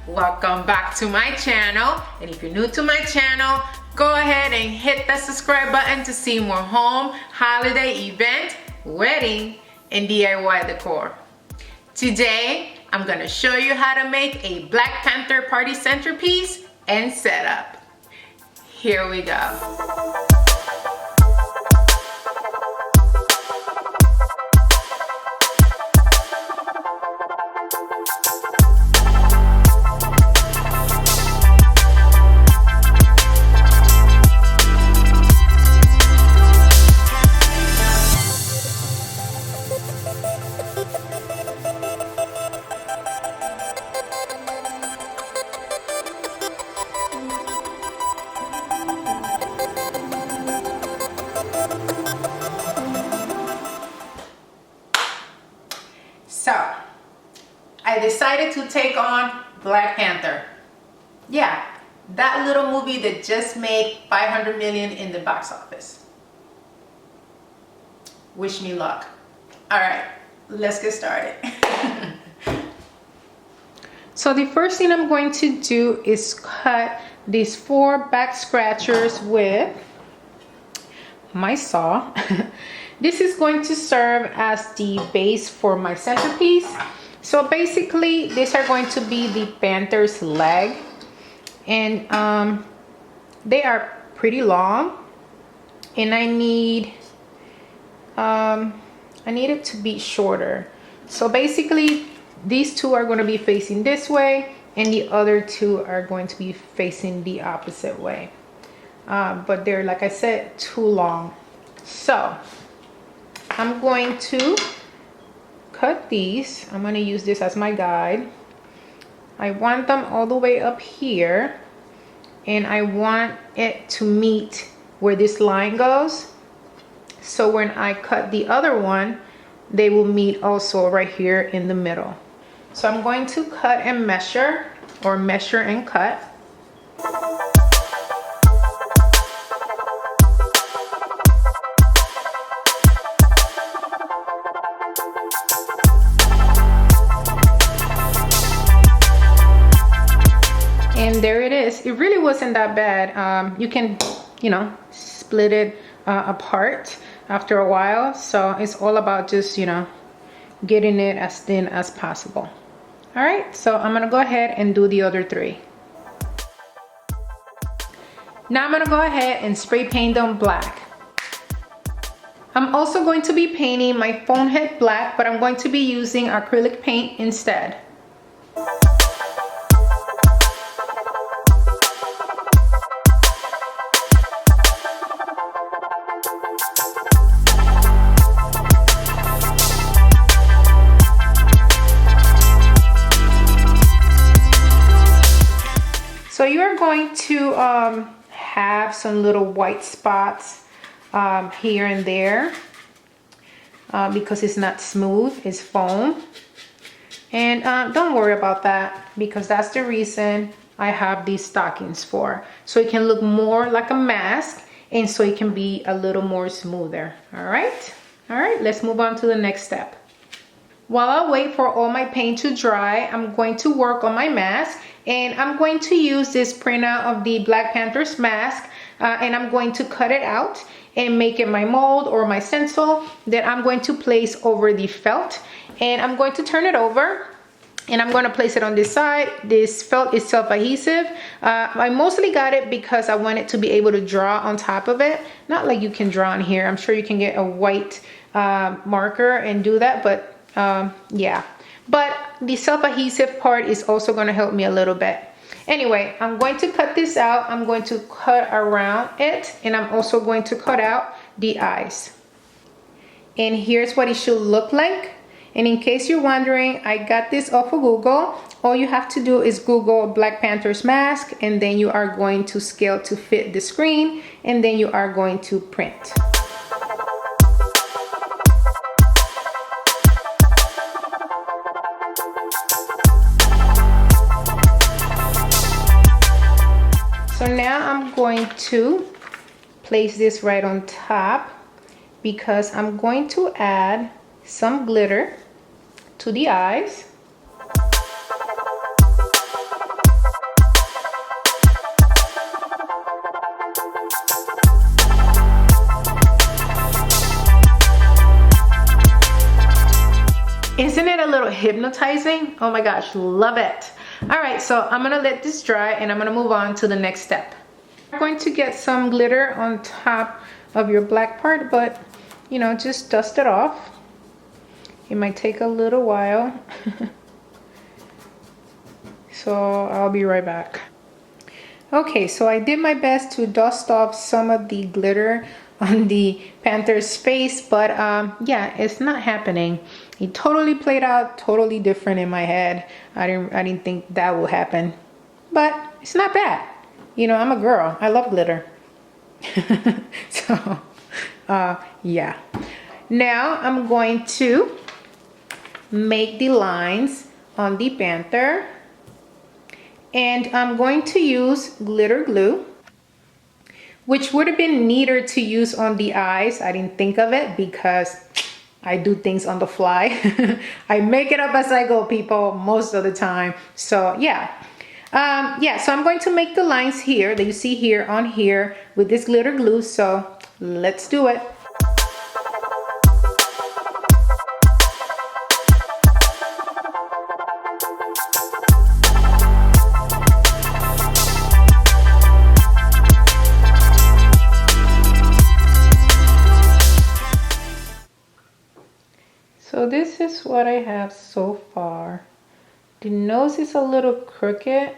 Welcome back to my channel, and if you're new to my channel, go ahead and hit that subscribe button to see more home, holiday, event, wedding, and DIY decor. Today I'm gonna show you how to make a Black Panther party centerpiece and setup. Here we go. So, I decided to take on Black Panther. Yeah, that little movie that just made $500 million in the box office. Wish me luck. All right, let's get started. So the first thing I'm going to do is cut these 4 back scratchers with my saw. This is going to serve as the base for my centerpiece. So basically, these are going to be the Panther's leg, and they are pretty long, and I need it to be shorter. So basically, these 2 are going to be facing this way, and the other 2 are going to be facing the opposite way. But they're, like I said, too long. So I'm going to cut these. I'm going to use this as my guide. I want them all the way up here, and I want it to meet where this line goes. So when I cut the other one, they will meet also right here in the middle. So I'm going to cut and measure, or measure and cut. And there it is. It really wasn't that bad. You can, split it apart after a while. So it's all about just, getting it as thin as possible. All right, so I'm gonna go ahead and do the other 3. Now I'm gonna go ahead and spray paint them black. I'm also going to be painting my phone head black, but I'm going to be using acrylic paint instead. So you are going to have some little white spots here and there because it's not smooth, it's foam. And don't worry about that, because that's the reason I have these stockings for. So it can look more like a mask, and so it can be a little more smoother. All right, let's move on to the next step. While I wait for all my paint to dry, I'm going to work on my mask, and I'm going to use this printout of the Black Panther's mask, and I'm going to cut it out and make it my mold or my stencil that I'm going to place over the felt. And I'm going to turn it over, and I'm going to place it on this side. This felt is self-adhesive. I mostly got it because I wanted to be able to draw on top of it. Not like you can draw on here. I'm sure you can get a white marker and do that, but yeah. but the self-adhesive part is also going to help me a little bit. Anyway, I'm going to cut this out. I'm going to cut around it, and I'm also going to cut out the eyes. And here's what it should look like. And in case you're wondering, I got this off of Google. All you have to do is Google Black Panther's mask, and then you are going to scale to fit the screen, and then you are going to print. So now I'm going to place this right on top because I'm going to add some glitter to the eyes. Isn't it a little hypnotizing? Oh my gosh, love it. All right, so I'm gonna let this dry and I'm gonna move on to the next step. I'm going to get some glitter on top of your black part, but you know, just dust it off. It might take a little while. So I'll be right back. Okay, so I did my best to dust off some of the glitter on the Panther's face, but yeah, it's not happening. It totally played out totally different in my head. I didn't think that would happen, but it's not bad. You know, I'm a girl. I love glitter. So yeah. Now I'm going to make the lines on the Panther, and I'm going to use glitter glue, which would have been neater to use on the eyes. I didn't think of it because I do things on the fly. I make it up as I go, people, most of the time. So yeah. Yeah, so I'm going to make the lines here that you see here on here with this glitter glue. So let's do it. So this is what I have so far. The nose is a little crooked,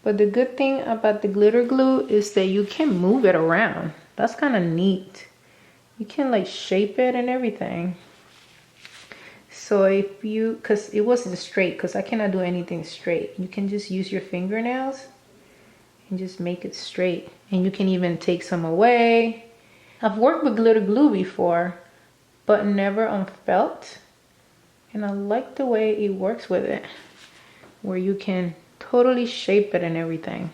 but the good thing about the glitter glue is that you can move it around. That's kind of neat. You can like shape it and everything. So if you, because it wasn't straight, because I cannot do anything straight. You can just use your fingernails and just make it straight. And you can even take some away. I've worked with glitter glue before, but never on felt, and I like the way it works with it, where you can totally shape it and everything.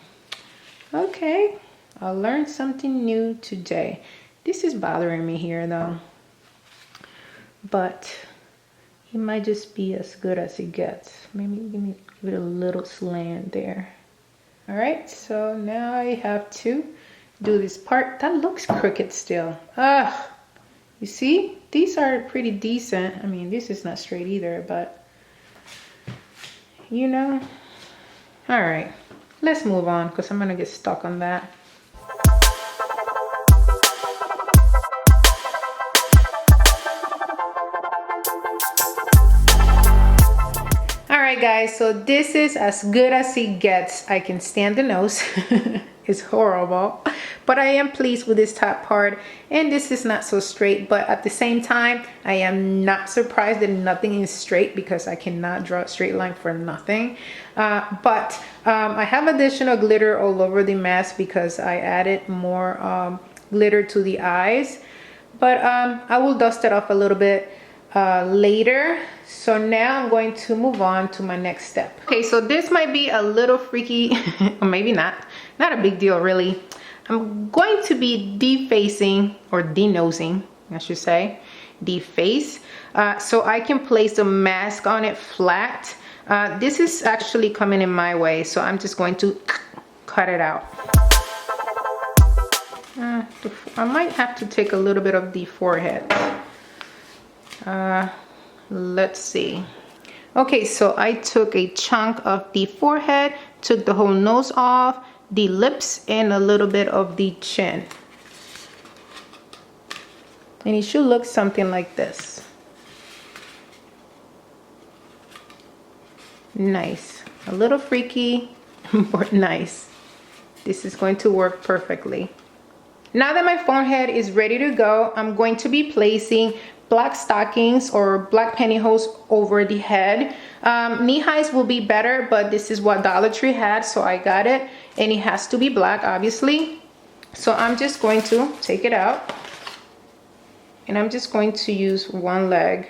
Okay, I learned something new today. This is bothering me here though, but it might just be as good as it gets. Maybe give it a little slant there. All right, so now I have to do this part. That looks crooked still. Ugh. You see, these are pretty decent. I mean, this is not straight either, but you know. All right, let's move on because I'm gonna get stuck on that. All right, guys, so this is as good as it gets. I can stand the nose. It's horrible, but I am pleased with this top part, and this is not so straight, but at the same time I am not surprised that nothing is straight because I cannot draw a straight line for nothing. But I have additional glitter all over the mask because I added more glitter to the eyes, but I will dust it off a little bit later. So now I'm going to move on to my next step. Okay, so this might be a little freaky, or maybe not a big deal really. I'm going to be defacing, or denosing I should say, the face, so I can place the mask on it flat. This is actually coming in my way, so I'm just going to cut it out. I might have to take a little bit of the forehead. Let's see. Okay, so I took a chunk of the forehead, took the whole nose off, the lips, and a little bit of the chin. And it should look something like this. Nice. A little freaky, but nice. This is going to work perfectly. Now that my forehead is ready to go, I'm going to be placing black stockings or black pantyhose over the head. Knee highs will be better, but this is what Dollar Tree had, so I got it. And it has to be black, obviously. So I'm just going to take it out. And I'm just going to use one leg.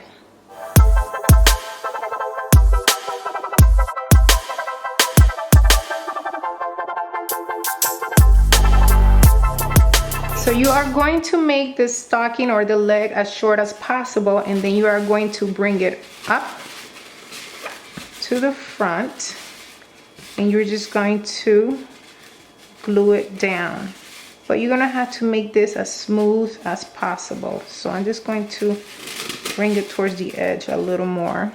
So you are going to make the stocking or the leg as short as possible, and then you are going to bring it up to the front, and you're just going to glue it down. But you're gonna have to make this as smooth as possible. So I'm just going to bring it towards the edge a little more.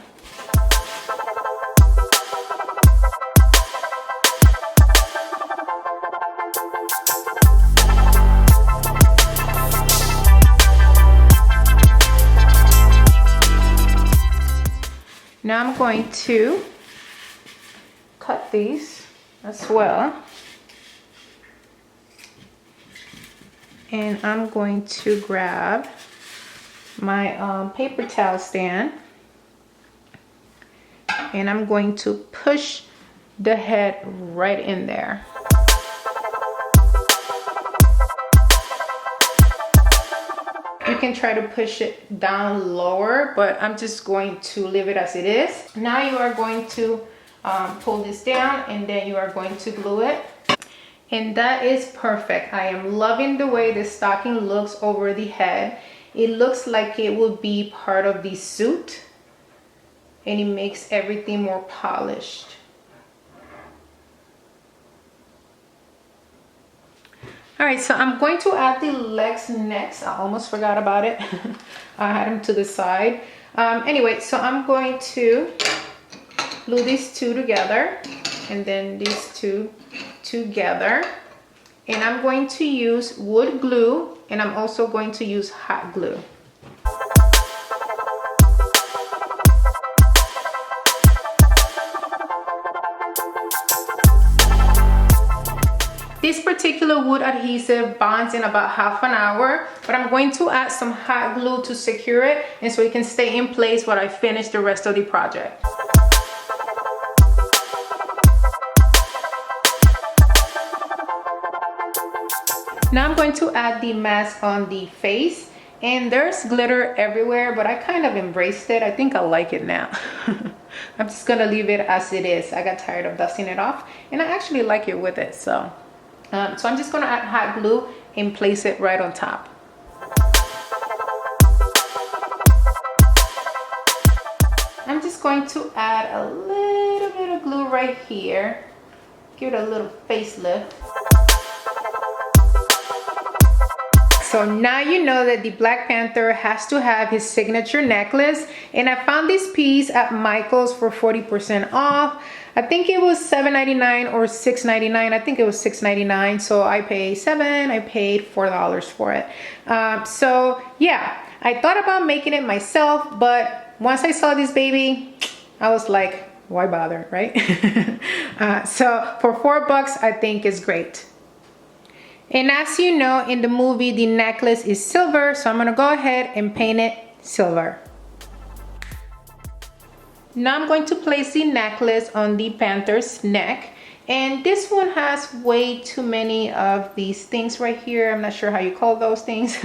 Now I'm going to cut these as well. And I'm going to grab my paper towel stand. And I'm going to push the head right in there. You can try to push it down lower, but I'm just going to leave it as it is. Now you are going to pull this down, and then you are going to glue it. And that is perfect. I am loving the way the stocking looks over the head. It looks like it will be part of the suit, and it makes everything more polished. All right, so I'm going to add the legs next. I almost forgot about it. I had them to the side. Anyway, so I'm going to glue these two together, and then these two together. And I'm going to use wood glue, and I'm also going to use hot glue. This particular wood adhesive bonds in about half an hour, but I'm going to add some hot glue to secure it and so it can stay in place while I finish the rest of the project. Now I'm going to add the mask on the face, and there's glitter everywhere, but I kind of embraced it. I think I like it now. I'm just gonna leave it as it is. I got tired of dusting it off, and I actually like it with it, so I'm just gonna add hot glue and place it right on top. I'm just going to add a little bit of glue right here. Give it a little facelift. So now you know that the Black Panther has to have his signature necklace, and I found this piece at Michael's for 40% off. I think it was $7.99 or $6.99. I think it was $6.99. So I paid $7. I paid $4 for it. So yeah, I thought about making it myself, but once I saw this baby, I was like, why bother, right? So for $4, I think is great. And as you know, in the movie, the necklace is silver, so I'm gonna go ahead and paint it silver. Now I'm going to place the necklace on the Panther's neck, and this one has way too many of these things right here. I'm not sure how you call those things.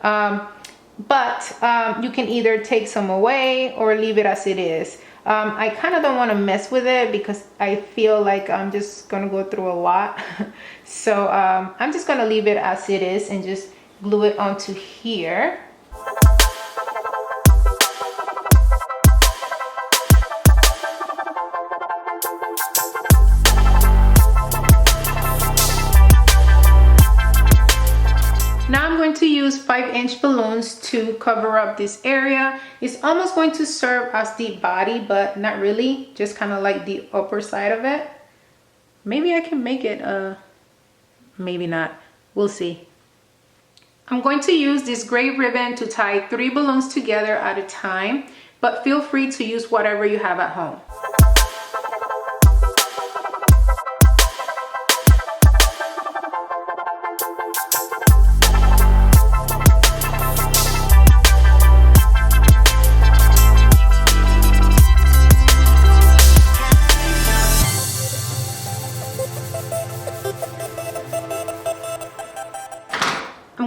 But you can either take some away or leave it as it is. I kind of don't want to mess with it because I feel like I'm just gonna go through a lot. So I'm just gonna leave it as it is and just glue it onto here. Now I'm going to use 5-inch balloons to cover up this area. It's almost going to serve as the body, but not really, just kind of like the upper side of it. Maybe I can make it, maybe not, we'll see. I'm going to use this gray ribbon to tie 3 balloons together at a time, but feel free to use whatever you have at home.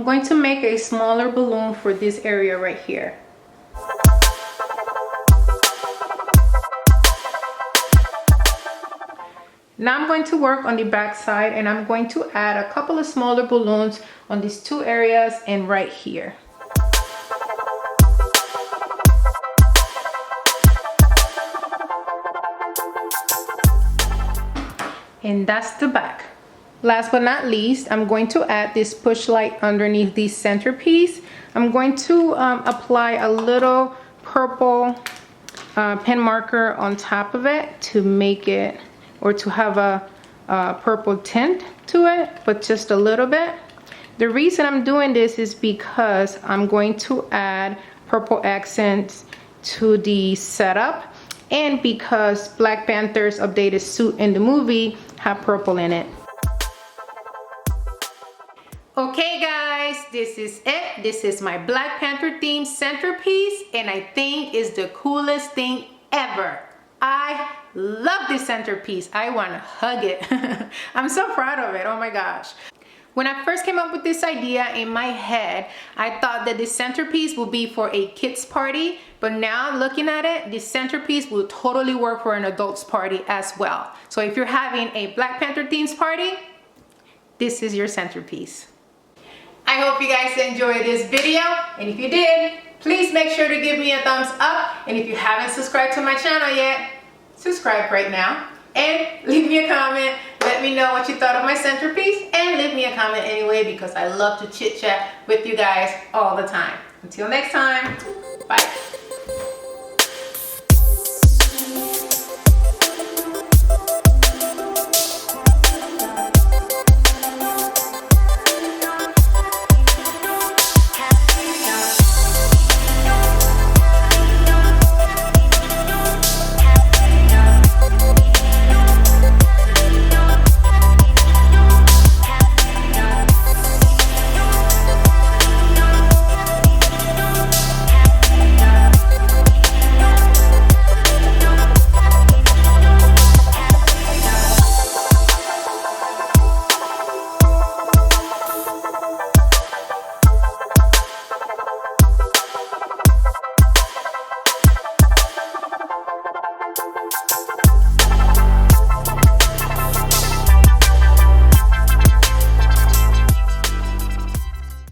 going to make a smaller balloon for this area right here. Now I'm going to work on the back side, and I'm going to add a couple of smaller balloons on these two areas and right here. And that's the back. Last but not least, I'm going to add this push light underneath the centerpiece. I'm going to apply a little purple pen marker on top of it to make it, or to have a purple tint to it, but just a little bit. The reason I'm doing this is because I'm going to add purple accents to the setup, and because Black Panther's updated suit in the movie have purple in it. Okay guys, this is it. This is my Black Panther themed centerpiece, and I think is the coolest thing ever. I love this centerpiece. I want to hug it. I'm so proud of it. Oh my gosh. When I first came up with this idea in my head, I thought that this centerpiece would be for a kids party, but now looking at it, this centerpiece will totally work for an adults party as well. So if you're having a Black Panther themed party, this is your centerpiece. I hope you guys enjoyed this video, and if you did, please make sure to give me a thumbs up, and if you haven't subscribed to my channel yet, subscribe right now, and leave me a comment. Let me know what you thought of my centerpiece, and leave me a comment anyway, because I love to chit chat with you guys all the time. Until next time, bye.